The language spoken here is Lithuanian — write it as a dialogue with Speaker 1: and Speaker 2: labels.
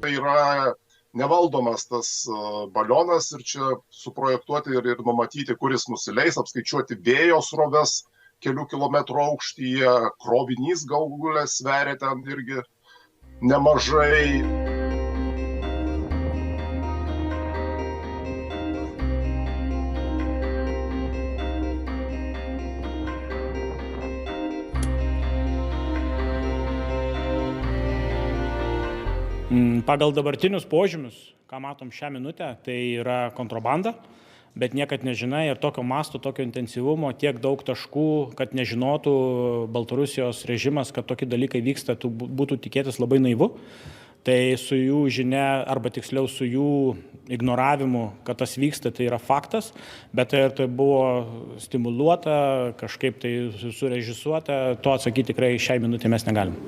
Speaker 1: tai yra nevaldomas tas balionas ir čia suprojektuoti ir numatyti, kuris nusileis, apskaičiuoti vėjo sroves kelių kilometrų aukštyje, krovinys galų gale sveria ten irgi nemažai.
Speaker 2: Pagal dabartinius požymius, ką matom šią minutę, tai yra kontrabanda, bet niekad nežinai ir tokio masto, tokio intensyvumo, tiek daug taškų, kad nežinotų Baltarusijos režimas, kad tokie dalykai vyksta, būtų tikėtis labai naivu. Tai su jų žinia, arba tiksliau su jų ignoravimu, kad tas vyksta, tai yra faktas, bet tai buvo stimuluota, kažkaip tai surežisuota, to atsakyti tikrai šiai minutė mes negalim.